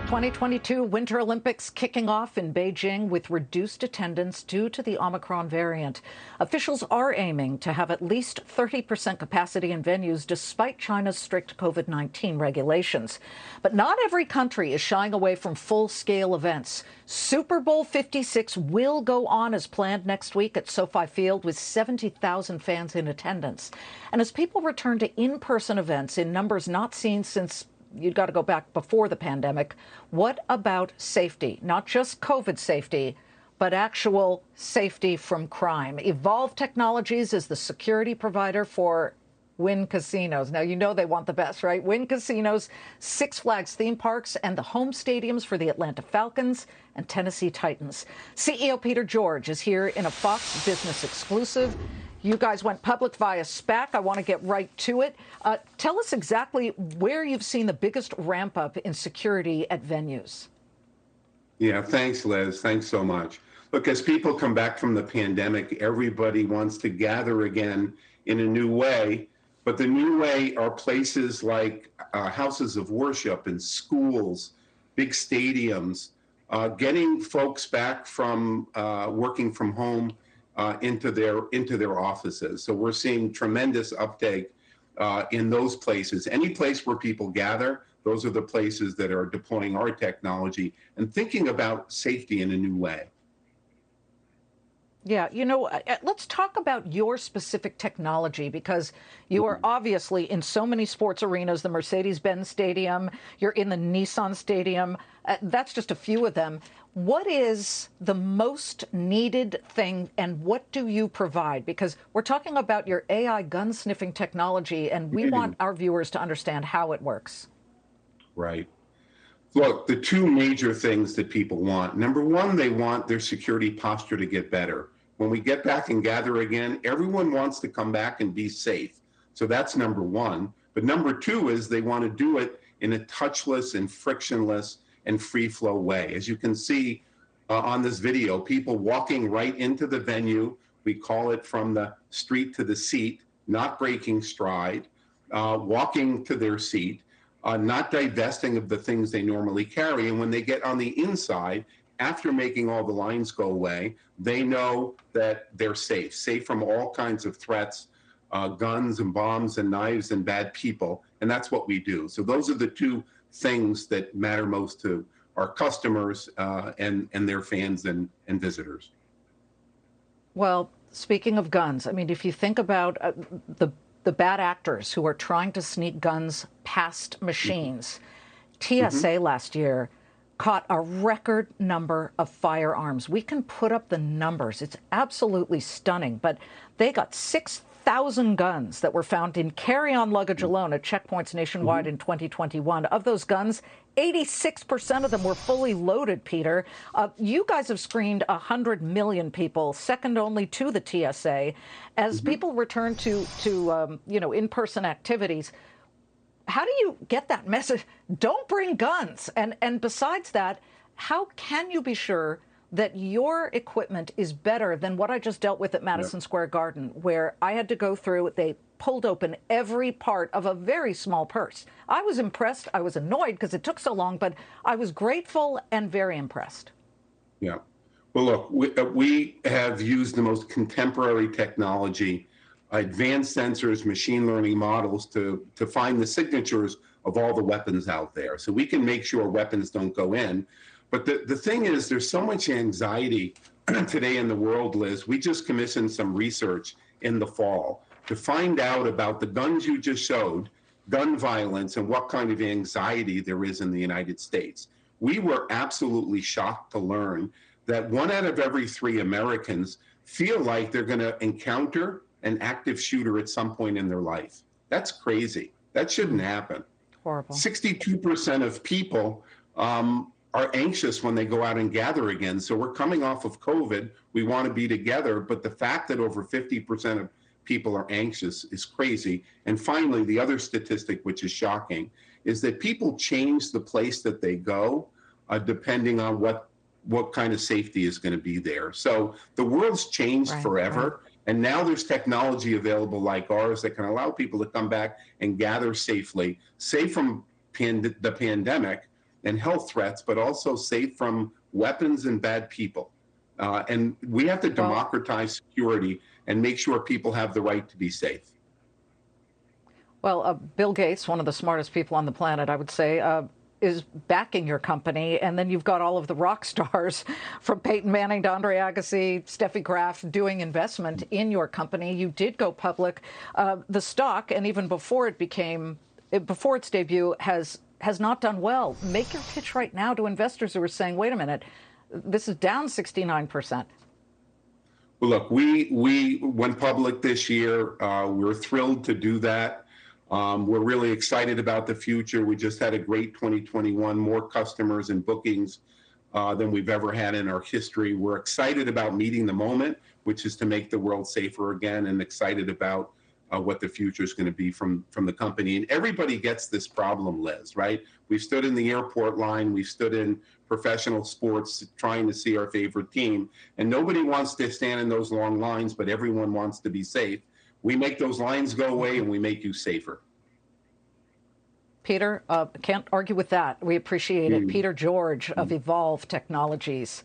2022 Winter Olympics kicking off in Beijing with reduced attendance due to the Omicron variant. Officials are aiming to have at least 30% capacity in venues despite China's strict COVID-19 regulations. But not every country is shying away from full-scale events. Super Bowl 56 will go on as planned next week at SoFi Field with 70,000 fans in attendance. And as people return to in-person events in numbers not seen since you've got to go back before the pandemic. What about safety? Not just COVID safety, but actual safety from crime. Evolv Technologies is the security provider for Wynn Casinos. Now, you know they want the best, right? Wynn Casinos, Six Flags theme parks, and the home stadiums for the Atlanta Falcons and Tennessee Titans. CEO Peter George is here in a Fox Business exclusive. You guys went public via SPAC. I want to get right to it. Tell us exactly where you've seen the biggest ramp up in security at venues. Yeah, thanks, Liz. Thanks so much. Look, as people come back from the pandemic, everybody wants to gather again in a new way. But the new way are places like houses of worship and schools, big stadiums, getting folks back from working from home into their offices. So we're seeing tremendous uptake in those places. Any place where people gather, those are the places that are deploying our technology and thinking about safety in a new way. Yeah, you know, let's talk about your specific technology, because you are obviously in so many sports arenas, the Mercedes-Benz Stadium, you're in the Nissan Stadium. That's just a few of them. What is the most needed thing, and what do you provide? Because we're talking about your AI gun sniffing technology, and we want our viewers to understand how it works. Right. Look, the two major things that people want. Number one, they want their security posture to get better. When we get back and gather again, everyone wants to come back and be safe. So that's number one. But number two is they want to do it in a touchless and frictionless and free flow way. As you can see on this video, people walking right into the venue. We call it from the street to the seat, not breaking stride, walking to their seat, not divesting of the things they normally carry. And when they get on the inside, after making all the lines go away, they know that they're safe from all kinds of threats, guns and bombs and knives and bad people. And that's what we do. So those are the two things that matter most to our customers and their fans and visitors. Well, speaking of guns, I mean, if you think about the bad actors who are trying to sneak guns past machines, TSA last year caught a record number of firearms. We can put up the numbers. It's absolutely stunning. But they got 6,000 guns that were found in carry-on luggage alone at checkpoints nationwide in 2021. Of those guns, 86% of them were fully loaded, Peter. You guys have screened 100 million people, second only to the TSA. As people return to in-person activities, how do you get that message? Don't bring guns. And besides that, how can you be sure that your equipment is better than what I just dealt with at Madison Square Garden, where I had to go through, they pulled open every part of a very small purse. I was impressed. I was annoyed because it took so long, but I was grateful and very impressed. Yeah. Well, look, we have used the most contemporary technology, advanced sensors, machine learning models to find the signatures of all the weapons out there. So we can make sure weapons don't go in. But the thing is, there's so much anxiety today in the world, Liz. We just commissioned some research in the fall to find out about the guns you just showed, gun violence, and what kind of anxiety there is in the United States. We were absolutely shocked to learn that 1 out of every 3 Americans feel like they're going to encounter an active shooter at some point in their life. That's crazy. That shouldn't happen. Horrible. 62% of people are anxious when they go out and gather again. So we're coming off of COVID. We want to be together. But the fact that over 50% of people are anxious is crazy. And finally, the other statistic, which is shocking, is that people change the place that they go depending on what kind of safety is going to be there. So the world's changed forever. Right. And now there's technology available like ours that can allow people to come back and gather safely, safe from the pandemic, and health threats, but also safe from weapons and bad people. And we have to democratize security and make sure people have the right to be safe. Well, Bill Gates, one of the smartest people on the planet, I would say, is backing your company. And then you've got all of the rock stars from Peyton Manning to Andre Agassi, Steffi Graf doing investment in your company. You did go public. The stock, and even before its debut, has not done well. Make your pitch right now to investors who are saying, wait a minute, this is down 69%. Well, look, we went public this year. We're thrilled to do that. We're really excited about the future. We just had a great 2021, more customers and bookings than we've ever had in our history. We're excited about meeting the moment, which is to make the world safer again, and excited about what the future is going to be from the company. And everybody gets this problem, Liz, right? We've stood in the airport line. We've stood in professional sports trying to see our favorite team. And nobody wants to stand in those long lines, but everyone wants to be safe. We make those lines go away and we make you safer. Peter, can't argue with that. We appreciate it. Peter George of Evolv Technologies.